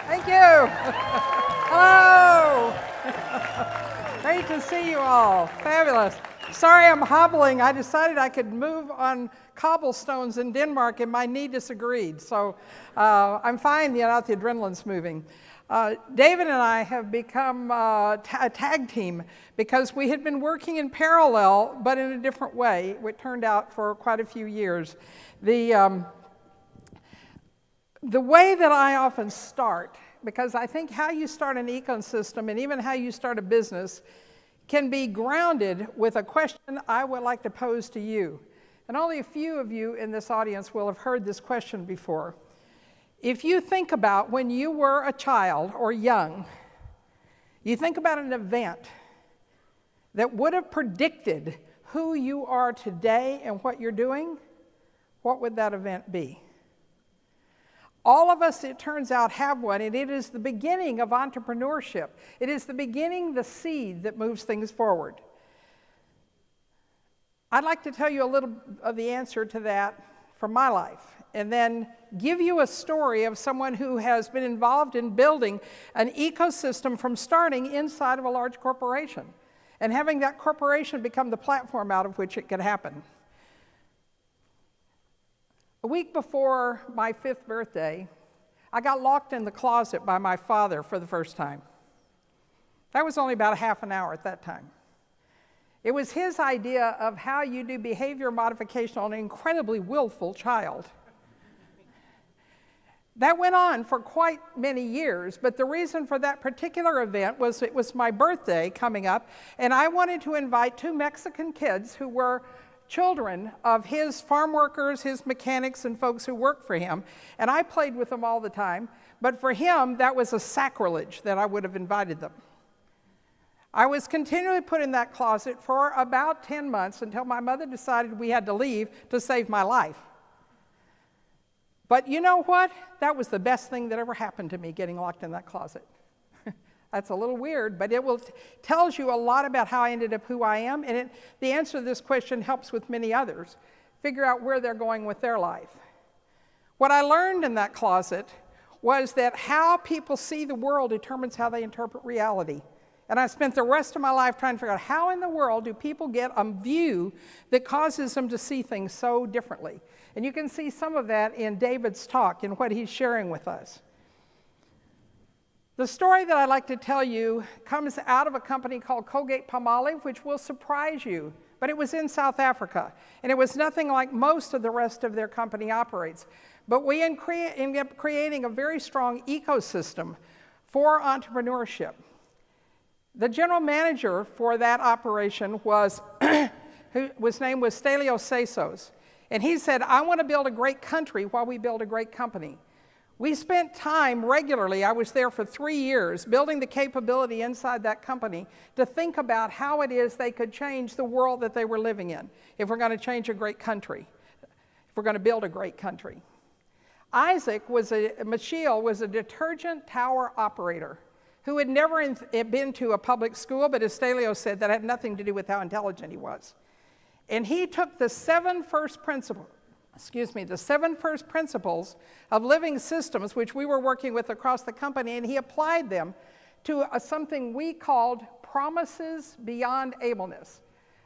Thank you. Hello. Great to see you all. Fabulous. Sorry I'm hobbling. I decided I could move on cobblestones in Denmark and my knee disagreed. So I'm fine now the adrenaline's moving. David and I have become a tag team because we had been working in parallel, but in a different way. It turned out for quite a few years. The way that I often start, because I think how you start an ecosystem and even how you start a business can be grounded with a question I would like to pose to you. And only a few of you in this audience will have heard this question before. If you think about when you were a child or young, you think about an event that would have predicted who you are today and what you're doing, what would that event be? All of us, it turns out, have one, and it is the beginning of entrepreneurship. It is the beginning, the seed that moves things forward. I'd like to tell you a little of the answer to that from my life, and then give you a story of someone who has been involved in building an ecosystem from starting inside of a large corporation, and having that corporation become the platform out of which it could happen. A week before my 5th birthday, I got locked in the closet by my father for the first time. That was only about a half an hour at that time. It was his idea of how you do behavior modification on an incredibly willful child. That went on for quite many years, but the reason for that particular event was it was my birthday coming up, and I wanted to invite 2 Mexican kids who were children of his farm workers, his mechanics, and folks who worked for him. And I played with them all the time, but for him, that was a sacrilege that I would have invited them. I was continually put in that closet for about 10 months until my mother decided we had to leave to save my life. But you know what? That was the best thing that ever happened to me, getting locked in that closet. That's a little weird, but it tells you a lot about how I ended up who I am, and the answer to this question helps with many others figure out where they're going with their life. What I learned in that closet was that how people see the world determines how they interpret reality. And I spent the rest of my life trying to figure out how in the world do people get a view that causes them to see things so differently. And you can see some of that in David's talk and what he's sharing with us. The story that I'd like to tell you comes out of a company called Colgate-Palmolive, which will surprise you, but it was in South Africa, and it was nothing like most of the rest of their company operates. But we ended up creating a very strong ecosystem for entrepreneurship. The general manager for that operation was, whose name was Stelio Sesos, and he said, I want to build a great country while we build a great company. We spent time regularly, I was there for 3 years, building the capability inside that company to think about how it is they could change the world that they were living in, if we're going to change a great country, if we're going to build a great country. Isaac Machiel was a detergent tower operator who had never been to a public school, but as Stelio said, that had nothing to do with how intelligent he was. And he took the 7 first principles of living systems, which we were working with across the company, and he applied them to something we called promises beyond ableness.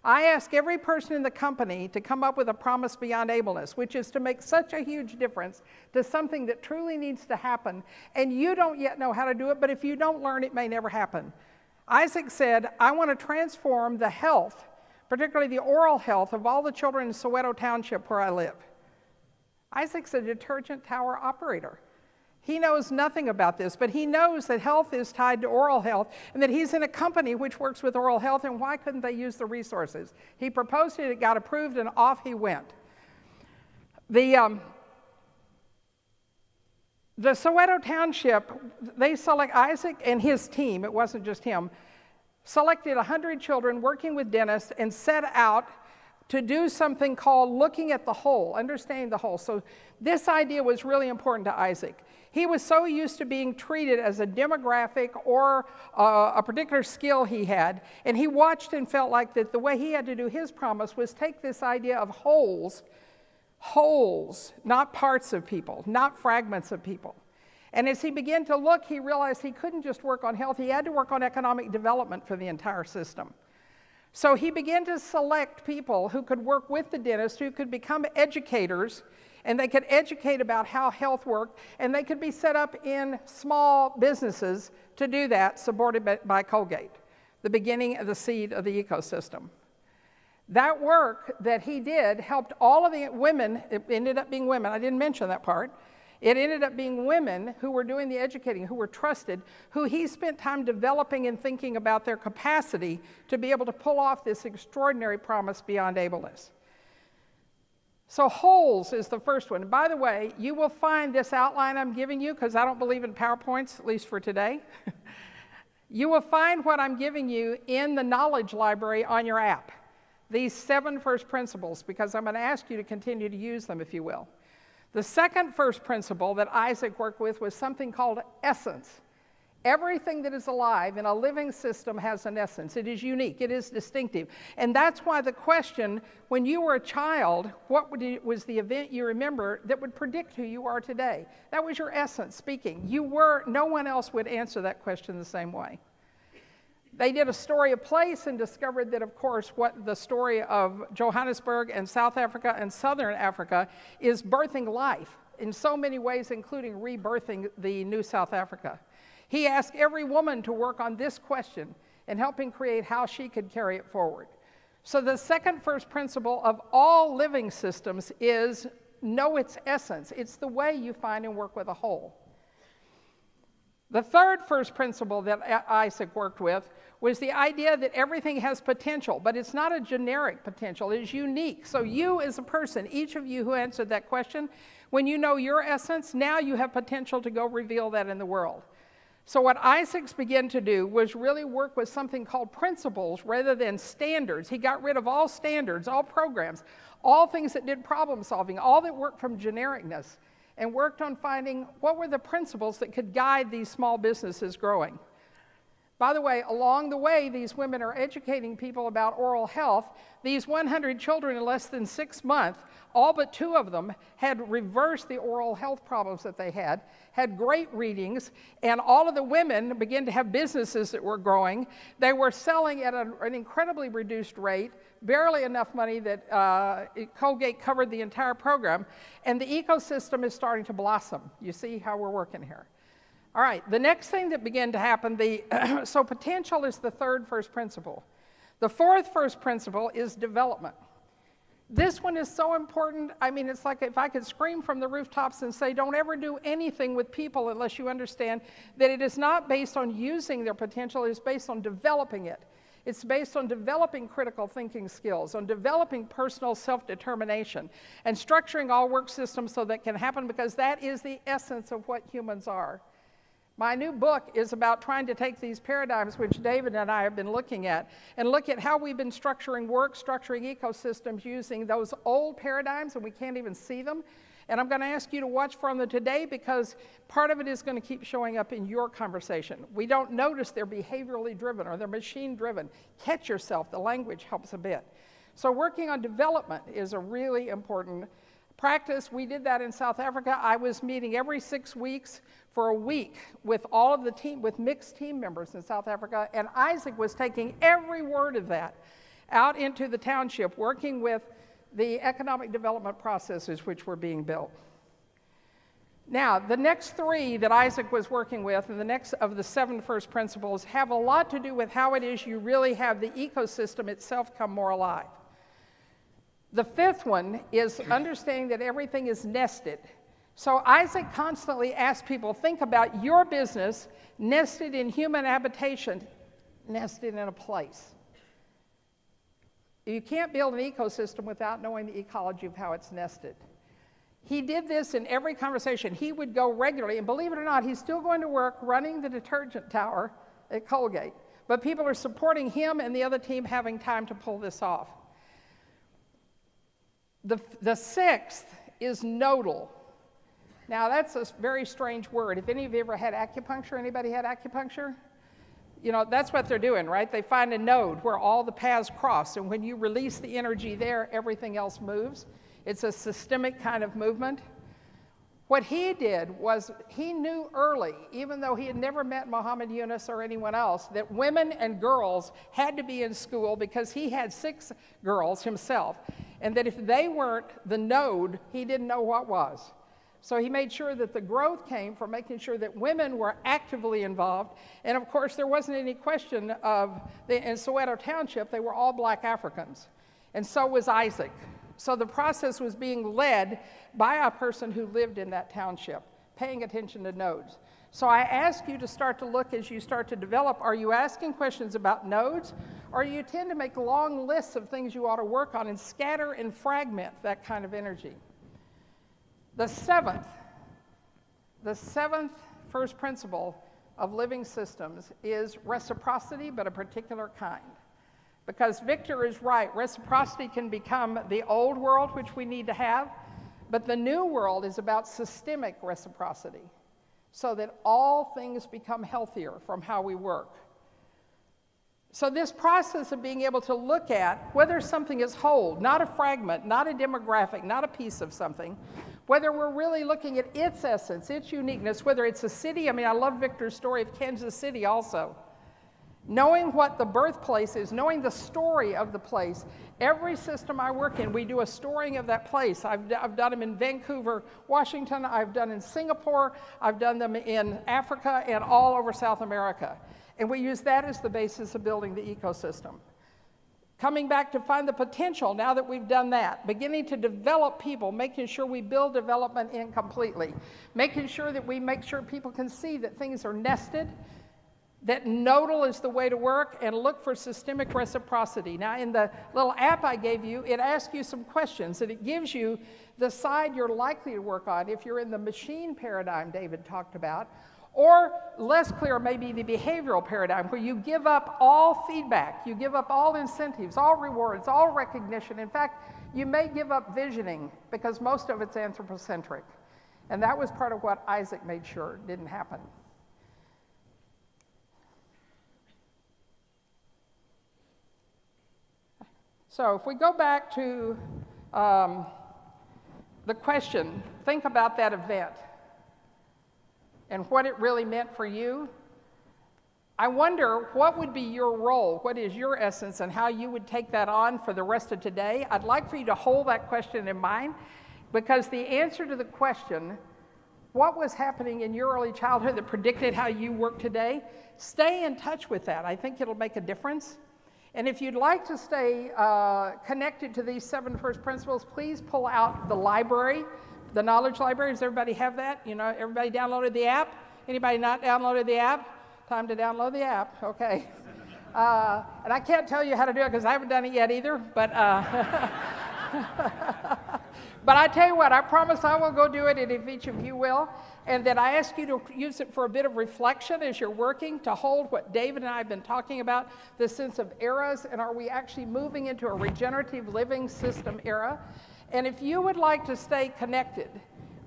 I ask every person in the company to come up with a promise beyond ableness, which is to make such a huge difference to something that truly needs to happen, and you don't yet know how to do it, but if you don't learn, it may never happen. Isaac said, I want to transform the health, particularly the oral health, of all the children in Soweto Township where I live. Isaac's a detergent tower operator. He knows nothing about this, but he knows that health is tied to oral health and that he's in a company which works with oral health, and why couldn't they use the resources? He proposed it, it got approved, and off he went. The Soweto Township, they select Isaac and his team, it wasn't just him, selected 100 children working with dentists and set out to do something called looking at the whole, understanding the whole. So this idea was really important to Isaac. He was so used to being treated as a demographic or a particular skill he had, and he watched and felt like that the way he had to do his promise was take this idea of wholes, not parts of people, not fragments of people. And as he began to look, he realized he couldn't just work on health, he had to work on economic development for the entire system. So he began to select people who could work with the dentist, who could become educators, and they could educate about how health worked, and they could be set up in small businesses to do that, supported by Colgate, the beginning of the seed of the ecosystem. That work that he did helped all of the women. It ended up being women, I didn't mention that part. It ended up being women who were doing the educating, who were trusted, who he spent time developing and thinking about their capacity to be able to pull off this extraordinary promise beyond ableness. So wholes is the first one. By the way, you will find this outline I'm giving you, because I don't believe in PowerPoints, at least for today. You will find what I'm giving you in the knowledge library on your app. These 7 first principles, because I'm going to ask you to continue to use them, if you will. The second first principle that Isaac worked with was something called essence. Everything that is alive in a living system has an essence. It is unique, it is distinctive. And that's why the question, when you were a child, what was the event you remember that would predict who you are today? That was your essence speaking. No one else would answer that question the same way. They did a story of place and discovered that, of course, what the story of Johannesburg and South Africa and Southern Africa is birthing life in so many ways, including rebirthing the new South Africa. He asked every woman to work on this question and helping create how she could carry it forward. So the second first principle of all living systems is know its essence. It's the way you find and work with a whole. The third first principle that Isaac worked with was the idea that everything has potential, but it's not a generic potential, it is unique. So you as a person, each of you who answered that question, when you know your essence, now you have potential to go reveal that in the world. So what Isaac began to do was really work with something called principles rather than standards. He got rid of all standards, all programs, all things that did problem solving, all that worked from genericness, and worked on finding what were the principles that could guide these small businesses growing. By the way, along the way, these women are educating people about oral health. These 100 children in less than 6 months, all but 2 of them had reversed the oral health problems that they had great readings, and all of the women began to have businesses that were growing. They were selling at an incredibly reduced rate, barely enough money that Colgate covered the entire program, and the ecosystem is starting to blossom. You see how we're working here. All right, the next thing that began to happen, so potential is the third first principle. The fourth first principle is development. This one is so important. I mean, it's like if I could scream from the rooftops and say, don't ever do anything with people unless you understand that it is not based on using their potential, it's based on developing it. It's based on developing critical thinking skills, on developing personal self-determination, and structuring all work systems so that can happen, because that is the essence of what humans are. My new book is about trying to take these paradigms, which David and I have been looking at, and look at how we've been structuring work, structuring ecosystems using those old paradigms, and we can't even see them. And I'm going to ask you to watch for them today, because part of it is going to keep showing up in your conversation. We don't notice they're behaviorally driven or they're machine driven. Catch yourself, the language helps a bit. So working on development is a really important practice. We did that in South Africa. I was meeting every 6 weeks for a week with all of the team, with mixed team members in South Africa, and Isaac was taking every word of that out into the township, working with the economic development processes which were being built. Now, the next 3 that Isaac was working with, and the next of the 7 first principles, have a lot to do with how it is you really have the ecosystem itself come more alive. The 5th one is understanding that everything is nested. So Isaac constantly asked people, think about your business nested in human habitation, nested in a place. You can't build an ecosystem without knowing the ecology of how it's nested. He did this in every conversation. He would go regularly, and believe it or not, he's still going to work running the detergent tower at Colgate. But people are supporting him and the other team having time to pull this off. The 6th is nodal. Now, that's a very strange word. If any of you ever had acupuncture, anybody had acupuncture? You know, that's what they're doing, right? They find a node where all the paths cross, and when you release the energy there, everything else moves. It's a systemic kind of movement. What he did was he knew early, even though he had never met Muhammad Yunus or anyone else, that women and girls had to be in school because he had 6 girls himself, and that if they weren't the node, he didn't know what was. So he made sure that the growth came from making sure that women were actively involved. And of course, there wasn't any question of, in Soweto Township, they were all black Africans. And so was Isaac. So the process was being led by a person who lived in that township, paying attention to nodes. So I ask you to start to look as you start to develop, are you asking questions about nodes, or you tend to make long lists of things you ought to work on and scatter and fragment that kind of energy? The seventh first principle of living systems is reciprocity, but a particular kind. Because Victor is right, reciprocity can become the old world, which we need to have, but the new world is about systemic reciprocity, so that all things become healthier from how we work. So this process of being able to look at whether something is whole, not a fragment, not a demographic, not a piece of something, whether we're really looking at its essence, its uniqueness, whether it's a city. I mean, I love Victor's story of Kansas City also. Knowing what the birthplace is, knowing the story of the place. Every system I work in, we do a storying of that place. I've done them in Vancouver, Washington, I've done in Singapore, I've done them in Africa and all over South America. And we use that as the basis of building the ecosystem. Coming back to find the potential, now that we've done that, beginning to develop people, making sure we build development in completely, making sure that we make sure people can see that things are nested, that nodal is the way to work, and look for systemic reciprocity. Now, in the little app I gave you, it asks you some questions, and it gives you the side you're likely to work on if you're in the machine paradigm David talked about, or less clear, maybe the behavioral paradigm, where you give up all feedback, you give up all incentives, all rewards, all recognition. In fact, you may give up visioning because most of it's anthropocentric. And that was part of what Isaac made sure didn't happen. So if we go back to the question, think about that event and what it really meant for you. I wonder what would be your role, what is your essence, and how you would take that on for the rest of today. I'd like for you to hold that question in mind, because the answer to the question, what was happening in your early childhood that predicted how you work today, stay in touch with that. I think it'll make a difference. And if you'd like to stay connected to these 7 first principles, please pull out the library, the knowledge library. Does everybody have that? You know, everybody downloaded the app? Anybody not downloaded the app? Time to download the app, okay. And I can't tell you how to do it because I haven't done it yet either, but but I tell you what, I promise I will go do it, and if each of you will, and then I ask you to use it for a bit of reflection as you're working to hold what David and I have been talking about, the sense of eras, and are we actually moving into a regenerative living system era? And if you would like to stay connected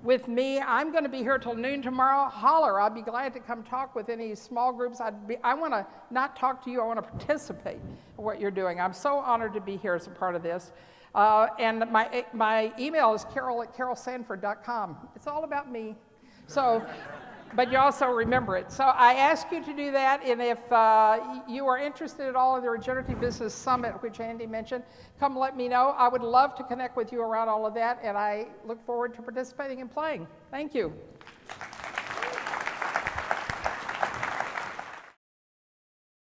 with me, I'm going to be here till noon tomorrow. Holler, I'll be glad to come talk with any small groups. I want to not talk to you, I want to participate in what you're doing. I'm so honored to be here as a part of this. And my email is carol@carolsanford.com. It's all about me. So, but you also remember it. So I ask you to do that, and if you are interested at all in the Regenerative Business Summit, which Andy mentioned, come let me know. I would love to connect with you around all of that, and I look forward to participating and playing. Thank you.